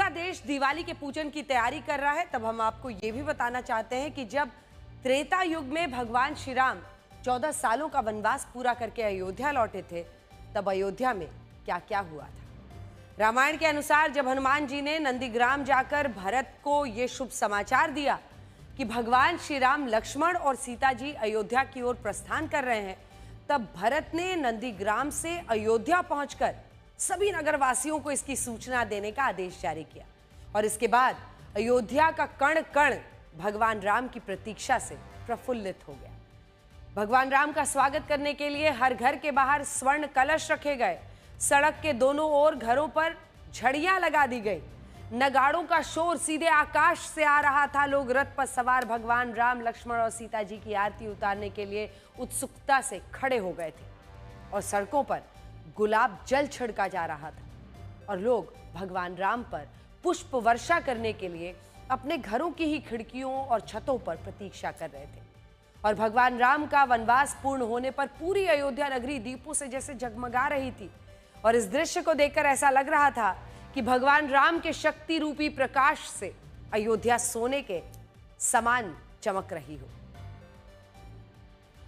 देश दिवाली के पूजन की तैयारी कर रहा है, तब हम आपको ये भी बताना चाहते हैं कि जब त्रेता युग में भगवान श्री राम 14 सालों का वनवास पूरा करके अयोध्या लौटे थे, तब अयोध्या में क्या क्या हुआ था। रामायण के अनुसार जब हनुमान जी ने नंदीग्राम जाकर भरत को ये शुभ समाचार दिया कि भगवान श्री राम, लक्ष्मण और सीता जी अयोध्या की ओर प्रस्थान कर रहे हैं, तब भरत ने नंदीग्राम से अयोध्या पहुंचकर सभी नगरवासियों को इसकी सूचना देने का आदेश जारी किया। और इसके बाद अयोध्या का कण कण भगवान राम की प्रतीक्षा से प्रफुल्लित हो गया। भगवान राम का स्वागत करने के लिए हर घर के बाहर स्वर्ण कलश रखे गए, सड़क के दोनों ओर घरों पर झड़ियां लगा दी गई, नगाड़ों का शोर सीधे आकाश से आ रहा था। लोग रथ पर सवार भगवान राम, लक्ष्मण और सीता जी की आरती उतारने के लिए उत्सुकता से खड़े हो गए थे और सड़कों पर गुलाब जल छिड़का जा रहा था और लोग भगवान राम पर पुष्प वर्षा करने के लिए अपने घरों की ही खिड़कियों और छतों पर प्रतीक्षा कर रहे थे। और भगवान राम का वनवास पूर्ण होने पर पूरी अयोध्या नगरी दीपों से जैसे जगमगा रही थी और इस दृश्य को देखकर ऐसा लग रहा था कि भगवान राम के शक्ति रूपी प्रकाश से अयोध्या सोने के समान चमक रही हो।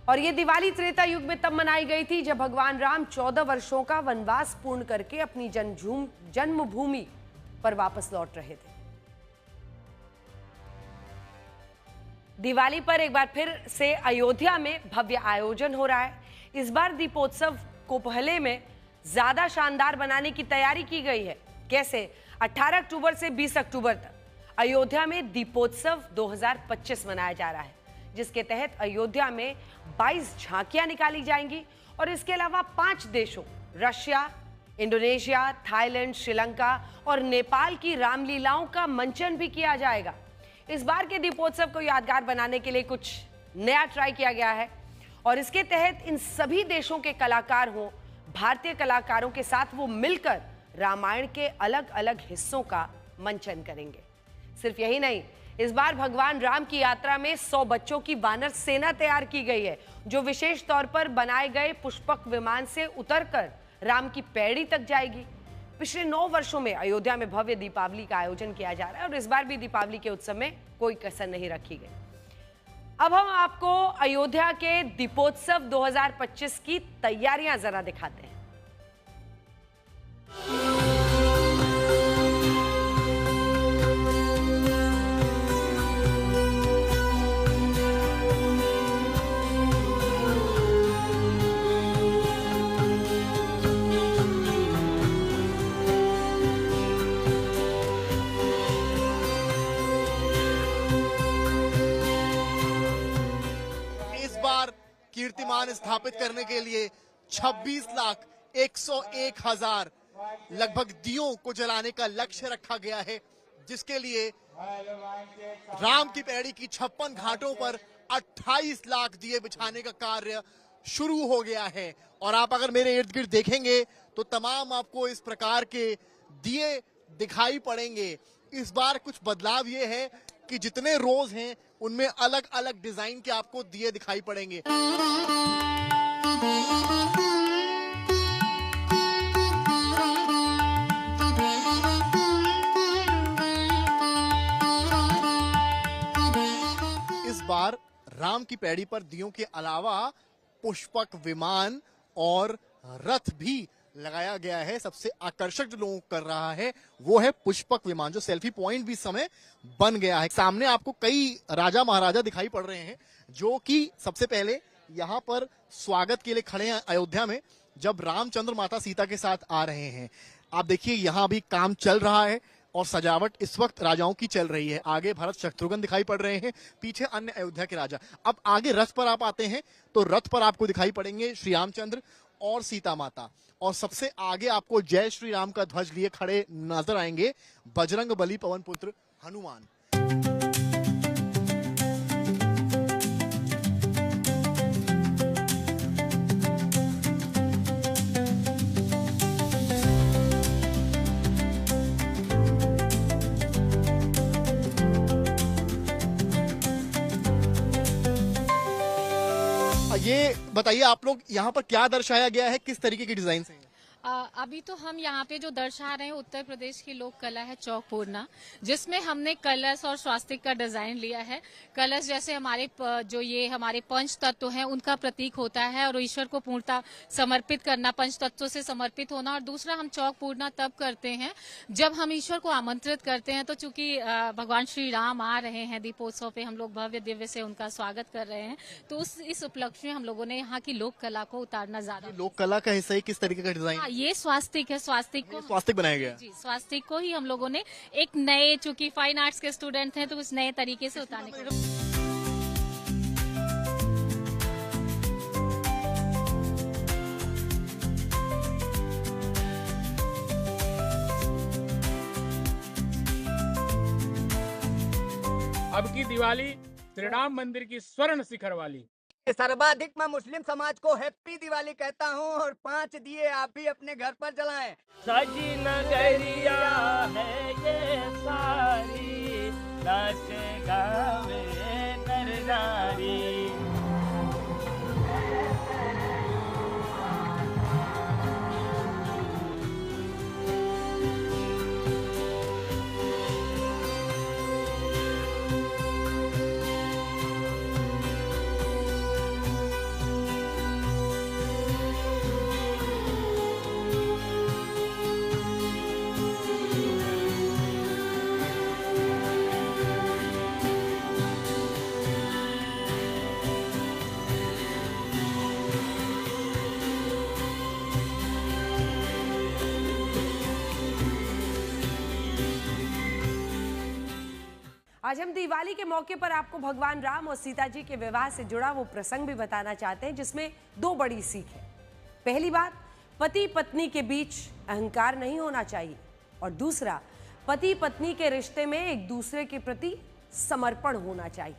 और ये दिवाली त्रेता युग में तब मनाई गई थी जब भगवान राम 14 वर्षों का वनवास पूर्ण करके अपनी जन्मभूमि पर वापस लौट रहे थे। दिवाली पर एक बार फिर से अयोध्या में भव्य आयोजन हो रहा है। इस बार दीपोत्सव को पहले में ज्यादा शानदार बनाने की तैयारी की गई है। कैसे? 18 अक्टूबर से 20 अक्टूबर तक अयोध्या में दीपोत्सव 2025 मनाया जा रहा है, जिसके तहत अयोध्या में 22 झांकियां निकाली जाएंगी और इसके अलावा 5 देशों रशिया, इंडोनेशिया, थाईलैंड, श्रीलंका और नेपाल की रामलीलाओं का मंचन भी किया जाएगा। इस बार के दीपोत्सव को यादगार बनाने के लिए कुछ नया ट्राई किया गया है और इसके तहत इन सभी देशों के कलाकार हों, भारतीय कलाकारों के साथ वो मिलकर रामायण के अलग अलग हिस्सों का मंचन करेंगे। सिर्फ यही नहीं, इस बार भगवान राम की यात्रा में 100 बच्चों की वानर सेना तैयार की गई है, जो विशेष तौर पर बनाए गए पुष्पक विमान से उतरकर राम की पैड़ी तक जाएगी। पिछले 9 वर्षों में अयोध्या में भव्य दीपावली का आयोजन किया जा रहा है और इस बार भी दीपावली के उत्सव में कोई कसर नहीं रखी गई। अब हम आपको अयोध्या के दीपोत्सव 2025 की तैयारियां जरा दिखाते हैं। कीर्तिमान स्थापित करने के लिए 26,101,000 लगभग दियों को जलाने का लक्ष्य रखा गया है, जिसके लिए राम की पैड़ी की 56 घाटों पर 28 लाख दिए बिछाने का कार्य शुरू हो गया है। और आप अगर मेरे इर्द गिर्द देखेंगे तो तमाम आपको इस प्रकार के दिए दिखाई पड़ेंगे। इस बार कुछ बदलाव ये है कि जितने रोज हैं उनमें अलग अलग डिजाइन के आपको दिए दिखाई पड़ेंगे। इस बार राम की पैड़ी पर दियों के अलावा पुष्पक विमान और रथ भी लगाया गया है। सबसे आकर्षक जो लोगों को कर रहा है वो है पुष्पक विमान, जो सेल्फी पॉइंट भी इस समय बन गया है। सामने आपको कई राजा महाराजा दिखाई पड़ रहे हैं जो कि सबसे पहले यहाँ पर स्वागत के लिए खड़े हैं अयोध्या में, जब रामचंद्र माता सीता के साथ आ रहे हैं। आप देखिए यहाँ भी काम चल रहा है और सजावट इस वक्त राजाओं की चल रही है। आगे भरत शत्रुघ्न दिखाई पड़ रहे हैं, पीछे अन्य अयोध्या के राजा। अब आगे रथ पर आप आते हैं तो रथ पर आपको दिखाई पड़ेंगे श्री रामचंद्र और सीता माता, और सबसे आगे आपको जय श्री राम का ध्वज लिए खड़े नजर आएंगे बजरंग बली पवन पुत्र हनुमान। ये बताइए आप लोग यहाँ पर क्या दर्शाया गया है, किस तरीके की डिजाइन है? अभी तो हम यहाँ पे जो दर्शा रहे हैं उत्तर प्रदेश की लोक कला है चौक पूर्णा, जिसमें हमने कलश और स्वास्तिक का डिजाइन लिया है। कलश जैसे जो ये हमारे पंच तत्व हैं उनका प्रतीक होता है और ईश्वर को पूर्णता समर्पित करना, पंच तत्वों से समर्पित होना। और दूसरा हम चौक पूर्णा तब करते हैं जब हम ईश्वर को आमंत्रित करते हैं। तो चूंकि भगवान श्री राम आ रहे हैं, दीपोत्सव पे हम लोग भव्य दिव्य से उनका स्वागत कर रहे हैं, तो इस उपलक्ष्य में हम लोगों ने यहाँ की लोक कला को उतारना ज्यादा। लोक कला का हिस्सा ही किस तरीके का डिजाइन? ये स्वास्तिक है, स्वास्तिक बनाया गया जी, स्वास्तिक को ही हम लोगों ने एक नए, चूंकि फाइन आर्ट्स के स्टूडेंट हैं तो उस नए तरीके से उतारने का। अब की दिवाली श्री राम मंदिर की स्वर्ण शिखर वाली। सर्वाधिक मैं मुस्लिम समाज को हैप्पी दिवाली कहता हूँ और 5 दिए आप भी अपने घर पर जलाएं। सजी नगरिया है ये सारी, नाच गावे नर नारी। आज हम दिवाली के मौके पर आपको भगवान राम और सीता जी के विवाह से जुड़ा वो प्रसंग भी बताना चाहते हैं जिसमें 2 बड़ी सीख है। पहली बात, पति पत्नी के बीच अहंकार नहीं होना चाहिए, और दूसरा, पति पत्नी के रिश्ते में एक दूसरे के प्रति समर्पण होना चाहिए।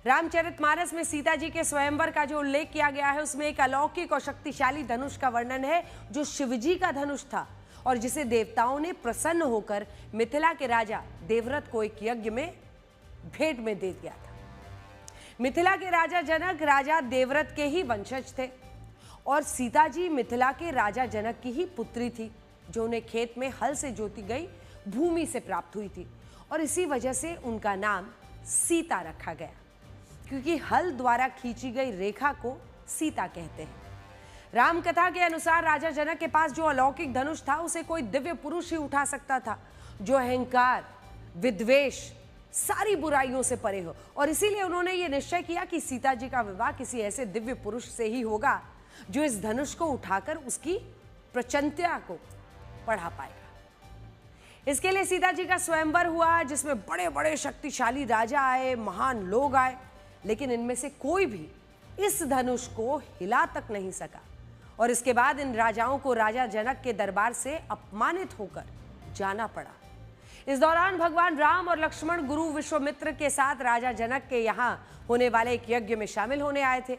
रामचरितमानस में सीता जी के स्वयंवर का जो उल्लेख किया गया है उसमें एक अलौकिक और शक्तिशाली धनुष का वर्णन है जो शिवजी का धनुष था और जिसे देवताओं ने प्रसन्न होकर मिथिला के राजा देवव्रत को एक यज्ञ में भेंट में दे दिया था। मिथिला के राजा जनक राजा देवव्रत के ही वंशज थे और सीता जी मिथिला के राजा जनक की ही पुत्री थी जो उन्हें खेत में हल से जोती गई भूमि से प्राप्त हुई थी, और इसी वजह से उनका नाम सीता रखा गया, क्योंकि हल द्वारा खींची गई रेखा को सीता कहते हैं। राम कथा के अनुसार राजा जनक के पास जो अलौकिक धनुष था उसे कोई दिव्य पुरुष ही उठा सकता था जो अहंकार, विद्वेष, सारी बुराइयों से परे हो, और इसीलिए उन्होंने ये निश्चय किया कि सीता जी का विवाह किसी ऐसे दिव्य पुरुष से ही होगा जो इस धनुष को उठाकर उसकी प्रचंडता को बढ़ा पाएगा। इसके लिए सीता जी का स्वयंवर हुआ जिसमें बड़े बड़े शक्तिशाली राजा आए, महान लोग आए, लेकिन इनमें से कोई भी इस धनुष को हिला तक नहीं सका, और इसके बाद इन राजाओं को राजा जनक के दरबार से अपमानित होकर जाना पड़ा। इस दौरान भगवान राम और लक्ष्मण गुरु विश्वामित्र के साथ राजा जनक के यहाँ होने वाले एक यज्ञ में शामिल होने आए थे,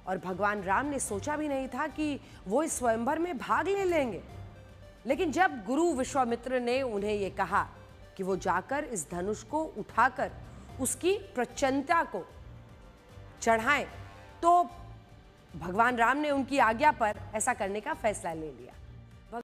और भगवान राम ने सोचा भी नहीं था कि वो इस स्वयंवर में भाग ले लेंगे। लेकिन जब गुरु विश्वामित्र ने उन्हें ये कहा कि वो जाकर इस धनुष को उठाकर उसकी प्रचंडता को चढ़ाएं, तो भगवान राम ने उनकी आज्ञा पर ऐसा करने का फैसला ले लिया।